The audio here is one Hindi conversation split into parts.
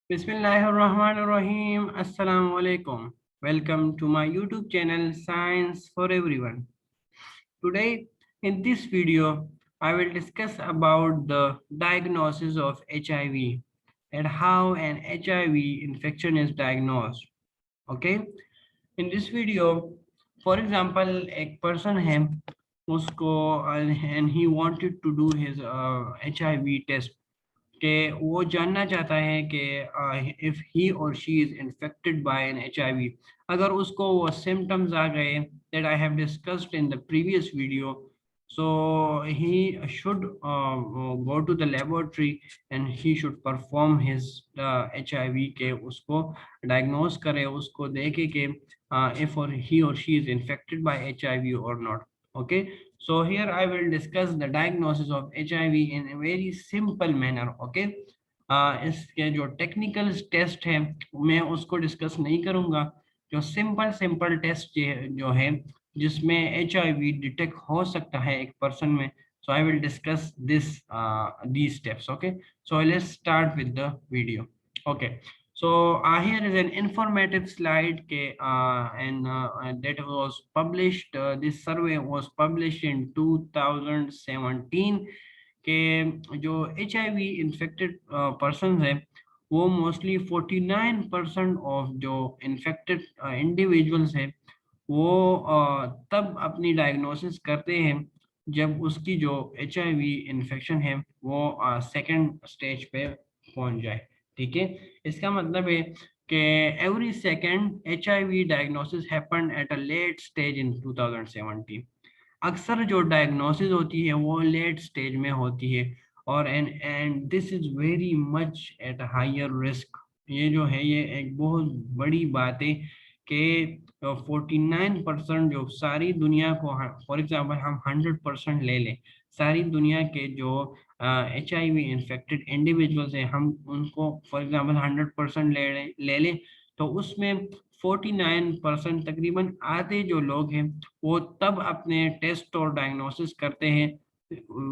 Bismillahirrahmanirrahim. Assalamu alaikum. Welcome to my YouTube channel Science for Everyone. Today, in this video, I will discuss about the diagnosis of HIV and how an HIV infection is diagnosed. Okay? In this video, for example, एक person है उसको and he wanted to do his HIV test कि वो जानना चाहता है कि इफ ही और she is infected by an HIV. अगर उसको वो सिम्टम्स आ गए that I have discussed in the previous video, so he should go to the laboratory and he should perform his HIV के उसको diagnose करे, उसको देखे कि if or he or she is infected by HIV or not. Okay, so here I will discuss the diagnosis of HIV in a very simple manner. Okay, इसके जो टेक्निकल टेस्ट है मैं उसको डिस्कस नहीं करूंगा। जो सिंपल सिंपल टेस्ट जो है जिसमें HIV डिटेक्ट हो सकता है एक पर्सन में, so I will discuss this these steps. Okay, so let's start with the video. Okay, so here is an informative slide and that was published. This survey was published in 2017 के जो HIV इन्फेक्टेड पर्सन है वो मोस्टली 49% ऑफ जो इन्फेक्टेड इंडिविजुअल्स है वो तब अपनी डायग्नोसिस करते हैं जब उसकी जो HIV इन्फेक्शन है वो सेकंड स्टेज पे पहुंच जाए। ठीक है, इसका मतलब है कि every second HIV diagnosis happened at a late stage in 2017। अक्सर जो डायग्नोसिस होती है वो लेट स्टेज में होती है और and this is very much at higher risk. ये जो है ये एक बहुत बड़ी बात है कि 49% जो सारी दुनिया को, फॉर एग्जांपल हम 100% ले लें, सारी दुनिया के जो HIV इन्फेक्टेड इंडिविजुअल्स हैं हम उनको फॉर एग्जांपल 100% ले लें तो उसमें 49% तकरीबन आधे जो लोग हैं वो तब अपने टेस्ट और डायग्नोसिस करते हैं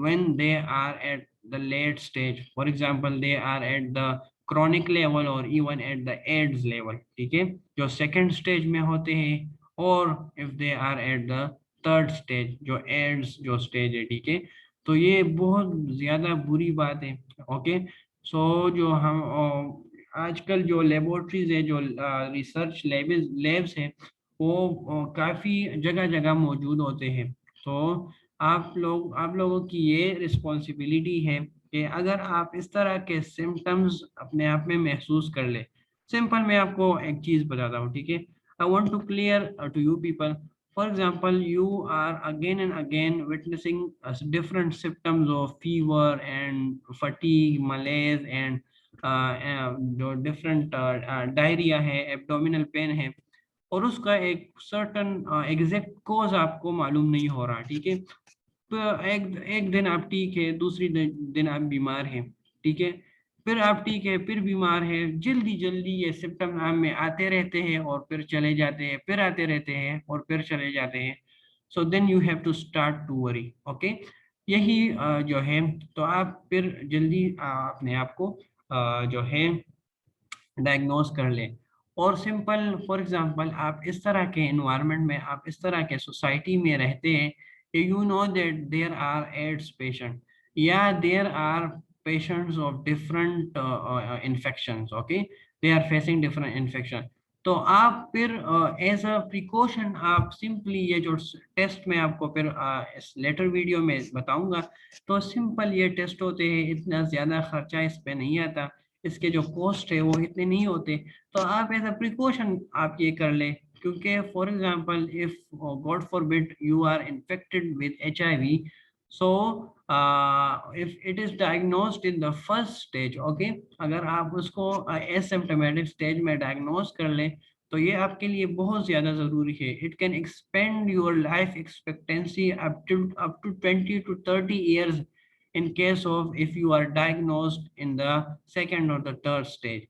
when they are at the late stage, for example they are at the chronic level or even at the AIDS level। ठीक है, जो सेकंड स्टेज में होते हैं और if they are at the third stage जो AIDS जो स्टेज है। ठीक है, तो ये बहुत ज़्यादा बुरी बात है। ओके, सो जो हम आजकल जो लेबोरेटरीज है, जो रिसर्च लेब्स है वो काफ़ी जगह जगह मौजूद होते हैं। तो आप लोगों की ये रिस्पॉन्सिबिलिटी है कि अगर आप इस तरह के सिम्टम्स अपने आप में महसूस कर ले। सिंपल मैं आपको एक चीज़ बताता हूँ। ठीक है, I want to clear to you people, for example you are again and again witnessing different symptoms of fever and fatigue, malaise and जो डिफरेंट डायरिया है, एब्डोमिनल पेन है और उसका एक सर्टन एग्जैक्ट कॉज आपको मालूम नहीं हो रहा। ठीक है, तो एक एक दिन आप ठीक है, दूसरी दिन आप बीमार हैं। ठीक है, फिर आप ठीक है फिर बीमार है, जल्दी जल्दी ये सिम्टम आप में आते रहते हैं और फिर चले जाते हैं, फिर आते रहते हैं और फिर चले जाते हैं। So then you have to start to worry. Okay, यही जो है तो आप फिर जल्दी अपने आप को जो है डायग्नोज कर ले। और सिंपल फॉर एग्जांपल आप इस तरह के एनवायरनमेंट में, आप इस तरह के सोसाइटी में रहते हैं, you know that there are AIDS patient या there are patients of different infections. Okay, they are facing different infection. तो आप फिर एज अ प्रिकॉशन आप सिंपली ये जो टेस्ट में आपको फिर इस लेटर वीडियो में बताऊंगा, तो सिंपल ये टेस्ट होते हैं, इतना ज़्यादा खर्चा इस पे नहीं आता, इसके जो कॉस्ट है वो इतने नहीं होते। तो आप एज अ प्रिकॉशन आप ये कर ले, क्योंकि for example if God forbid you are infected with HIV, so if it is diagnosed in the first stage, okay, अगर आप उसको एसिम्प्टोमेटिक स्टेज में डायग्नोज कर ले तो ये आपके लिए बहुत ज़्यादा ज़रूरी है। It can expand your life expectancy up to 20 to 30 years in case of if you are diagnosed in the second or the third stage।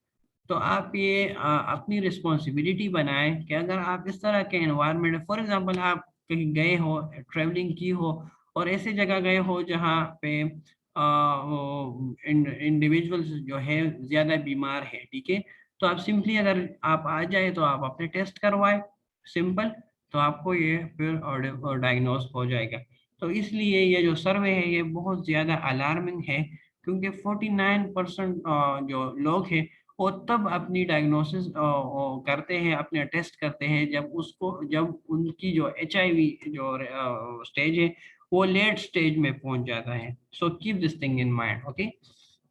तो आप ये अपनी रिस्पॉन्सिबिलिटी बनाएं कि अगर आप इस तरह के एनवायरनमेंट, फॉर एग्जांपल आप कहीं गए हो, ट्रैवलिंग की हो और ऐसे जगह गए हो जहाँ पे इंडिविजुअल्स जो है ज्यादा बीमार है, ठीक है। तो आप सिंपली अगर आप आ जाए तो आप अपने टेस्ट करवाए, सिंपल, तो आपको ये फिर डायग्नोस हो जाएगा। तो इसलिए ये जो सर्वे है ये बहुत ज्यादा अलार्मिंग है, क्योंकि 49% जो लोग हैं वो तब अपनी डायग्नोसिस करते हैं, अपने टेस्ट करते हैं जब उनकी जो HIV जो स्टेज है वो लेट स्टेज में पहुंच जाता है। So keep this thing in mind, okay.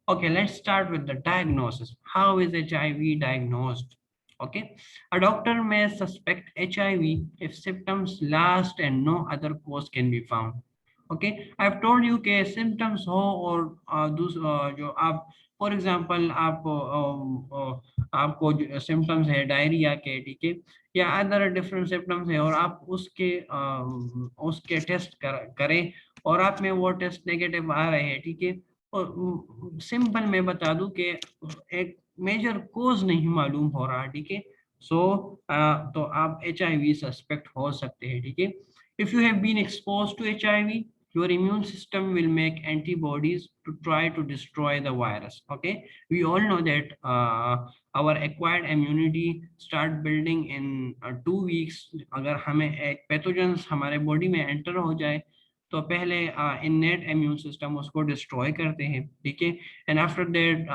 Okay, let's start with the diagnosis. How is HIV diagnosed? Okay, a doctor may suspect HIV if symptoms last and no other cause can be found. Okay, I've told you कि symptoms हो और जो आप फॉर एग्जांपल आपको सिम्टम्स है डायरिया के, ठीक है, या अदर डिफरेंट सिम्टम्स है और आप उसके टेस्ट करें और आप में वो टेस्ट नेगेटिव आ रहे हैं, ठीक है। और सिंपल मैं बता दूं कि एक मेजर कोज नहीं मालूम हो रहा, ठीक है। सो तो आप HIV सस्पेक्ट हो सकते हैं, ठीक है। If you have been expose to HIV, your immune system will make antibodies to try to destroy the virus. Okay, we all know that our acquired immunity start building in 2 weeks. अगर हमें एक पैथोजेंस हमारे बॉडी में एंटर हो जाए तो पहले इननेट इम्यून सिस्टम उसको डिस्ट्रॉय करते हैं, ठीक है। And after that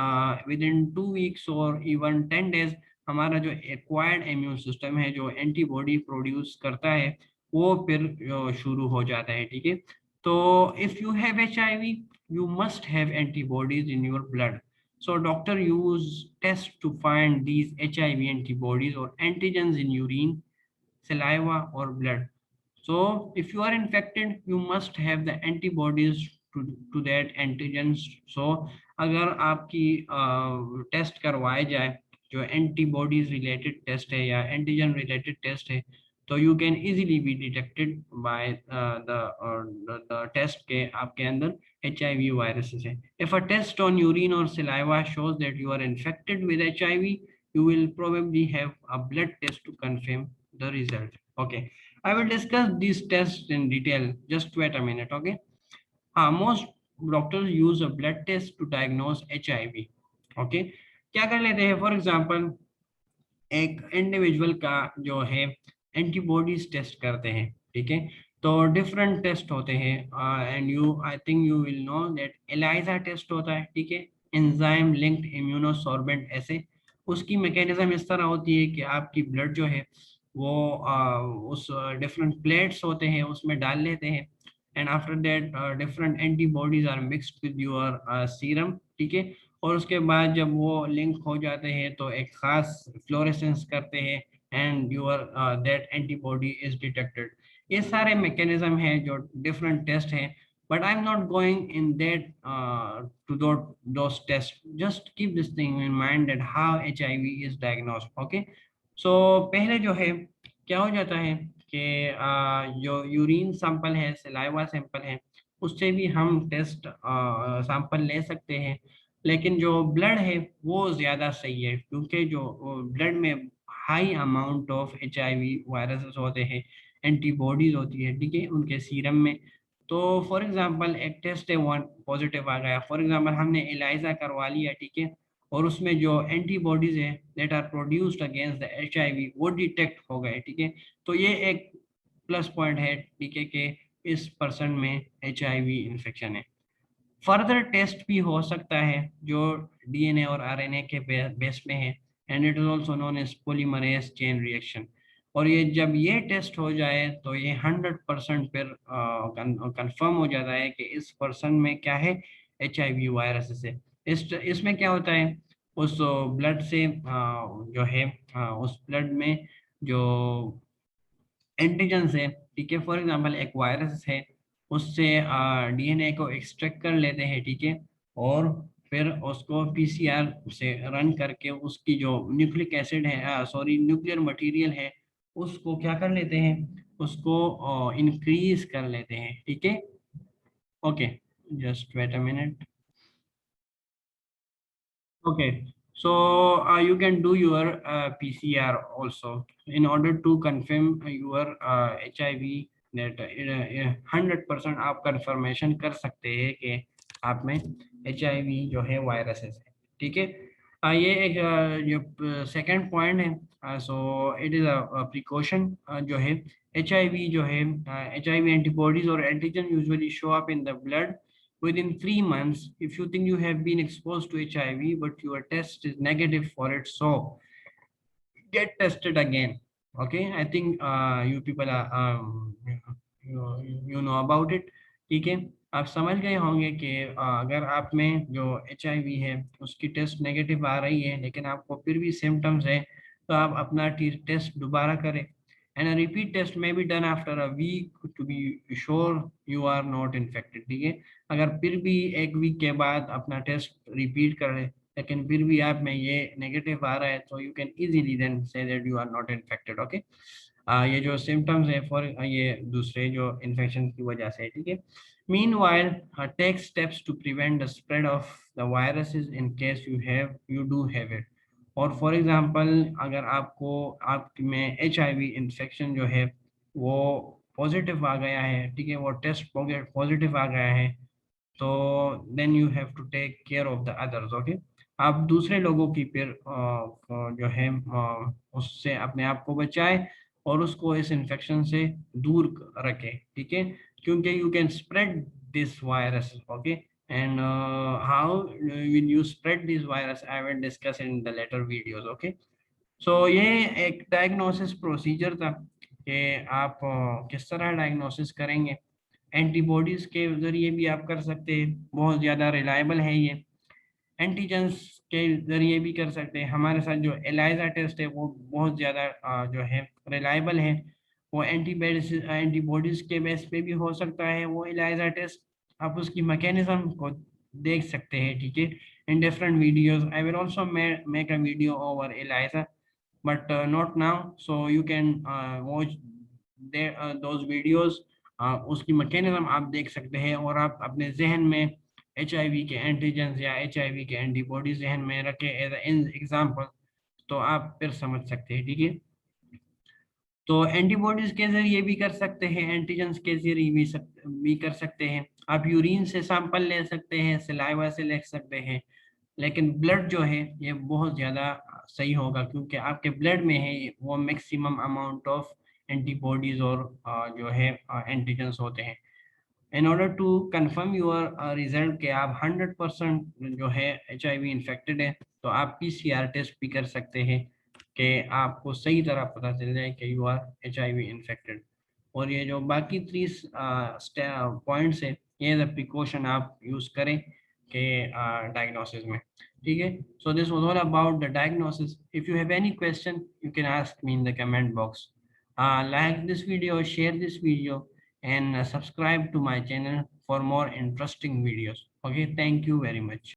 with in 2 weeks और इवन 10 days हमारा जो एक्वायर्ड इम्यून सिस्टम है जो एंटीबॉडी प्रोड्यूस करता है वो फिर शुरू हो जाता है, ठीक है। तो if you have HIV, you must have antibodies in your blood. So doctor use tests to find these HIV antibodies or antigens in urine, saliva or blood. So if you are infected, you must have the antibodies to that antigens. So अगर आपकी टेस्ट करवाए जाए जो एंटीबॉडीज रिलेटेड टेस्ट है या एंटीजन रिलेटेड टेस्ट है, तो you can easily be detected by the test के आपके अंदर HIV वायरसेस है। If a test on urine or saliva shows that you are infected with HIV, you will probably have a blood test to confirm the result. Okay, I will discuss these tests in detail. Just wait a minute, okay? Most doctors use a blood test to diagnose HIV. Okay, क्या कर लेते हैं, फॉर एग्जाम्पल एक इंडिविजुअल का जो है एंटीबॉडीज टेस्ट करते हैं, ठीक है। तो डिफरेंट टेस्ट होते हैं and you I think you will know that ELISA test होता है, ठीक है, एंजाइम लिंक्ड इम्यूनोसॉर्बेंट ऐसे। उसकी मैकेनिज्म इस तरह होती है कि आपकी ब्लड जो है वो उस डिफरेंट प्लेट्स होते हैं उसमें डाल लेते हैं and after that different antibodies are mixed with your serum, ठीक है। और उसके बाद जब वो लिंक हो जाते हैं तो एक खास फ्लोरेसेंस करते हैं and your that antibody is detected. ये सारे मैकेनिज्म हैं जो डिफरेंट टेस्ट हैं, but I'm not going in that to those tests. Just keep this thing in mind that how HIV is diagnosed. Okay, so पहले जो है क्या हो जाता है कि जो यूरिन सैंपल है, सलाइवा सैंपल है, उससे भी हम टेस्ट सैंपल ले सकते हैं। लेकिन जो ब्लड है वो ज़्यादा सही है, क्योंकि जो ब्लड में high amount of HIV viruses होते हैं, एंटीबॉडीज होती है, ठीक है, उनके सीरम में। तो फॉर एग्जांपल एक टेस्ट है वन पॉजिटिव आ गया, फॉर एग्जांपल हमने एलाइजा करवा लिया, ठीक है, और उसमें जो एंटीबॉडीज है that are produced against the HIV वो डिटेक्ट हो गए, ठीक है। तो ये एक प्लस पॉइंट है, ठीक है, कि इस पर्सन में HIV इन्फेक्शन है। फर्दर टेस्ट भी हो सकता है जो DNA और RNA के बेस में है and it is also known as polymerase chain reaction. और ये जब ये टेस्ट हो जाए तो ये 100% फिर कंफर्म हो जाता है कि इस पर्सन में क्या है, HIV वायरस से। इसमें क्या होता है, उस ब्लड से जो है उस ब्लड में जो एंटीजन है, ठीक है, फॉर एग्जांपल एक वायरस है, उससे DNA को एक्सट्रैक्ट कर लेते हैं, ठीक है, और फिर उसको PCR से रन करके उसकी जो न्यूक्लिक एसिड है, सॉरी न्यूक्लियर मटेरियल है, उसको क्या कर लेते हैं, उसको इंक्रीज कर लेते हैं, ठीक है। Okay, just wait a minute. Okay, so you can do your PCR also in order to confirm your HIV that 100% आप confirmation कर सकते हैं कि आप में HIV जो है वायरसेस है, ठीक है। ये एक जो सेकंड पॉइंट है, so it is a precaution जो है HIV जो है HIV एंटीबॉडीज और antigen usually show up in the blood within 3 months if you think you have been exposed to HIV but your test is negative for it, so get tested again. Okay, I think you people are you know about it, ठीक है। आप समझ गए होंगे कि अगर आप में जो HIV है उसकी टेस्ट नेगेटिव आ रही है लेकिन आपको फिर भी सिम्टम्स है, तो आप अपना टेस्ट दोबारा करें, and a repeat test may be done after a week to be sure you are not infected, ठीक है। अगर फिर भी एक वीक के बाद अपना टेस्ट रिपीट करें लेकिन फिर भी आप में ये नेगेटिव आ रहा है, तो you can easily then say that you are not infected. Okay, ये जो सिम्टम्स है फॉर ये दूसरे जो इन्फेक्शन की वजह से, ठीक है। Meanwhile take steps to prevent the spread of the viruses in case you do have it. और फॉर एग्जांपल अगर आपको आप में HIV इन्फेक्शन जो है वो पॉजिटिव आ गया है, ठीक है, वो टेस्ट पॉजिटिव आ गया है, तो then you have to take care of the others. Okay, आप दूसरे लोगों की फिर जो है उससे अपने आप को बचाए और उसको इस इन्फेक्शन से दूर रखें, ठीक है, क्योंकि you can spread this virus. Okay, and how will you spread this virus I will discuss in the later videos. Okay, so ये एक डायग्नोसिस प्रोसीजर था कि आप किस तरह डायग्नोसिस करेंगे। एंटीबॉडीज के जरिए भी आप कर सकते हैं, बहुत ज़्यादा रिलायबल है ये। एंटीजेंस के जरिए भी कर सकते हैं। हमारे साथ जो एलाइजा टेस्ट है वो बहुत ज़्यादा जो है रिलायबल है। वो एंटीबॉडीज के बेस पे भी हो सकता है वो एलाइजा टेस्ट। आप उसकी मैकेनिज्म को देख सकते हैं, ठीक है, in different videos. I will also make a video over ELISA but not now, so you can watch those videos। उसकी मैकेनिज्म आप देख सकते हैं और आप अपने जहन में HIV के एंटीजेंस या HIV के एंटीबॉडी जहन में रखें एज एन एग्जाम्पल, तो आप फिर समझ सकते हैं, ठीक है। तो एंटीबॉडीज के जरिए भी कर सकते हैं, एंटीजेंस के जरिए भी कर सकते हैं। आप यूरिन से सैंपल ले सकते हैं, सलाइवा से ले सकते हैं, लेकिन ब्लड जो है ये बहुत ज़्यादा सही होगा क्योंकि आपके ब्लड में है वो मैक्सिमम अमाउंट ऑफ एंटीबॉडीज और जो है एंटीजेंस होते हैं। In order to confirm your result के आप 100% जो है HIV इन्फेक्टेड है, तो आप PCR टेस्ट भी कर सकते हैं कि आपको सही तरह पता चल जाए कि यू आर HIV इन्फेक्टेड। और ये जो बाकी 3 पॉइंट्स है ये प्रिकॉशन आप यूज़ करें के डायग्नोसिस में, ठीक है। So this was all about the diagnosis. If you have any question you can ask me in the comment box. Like this video, share this video, and subscribe to my channel for more interesting videos. Okay, thank you very much.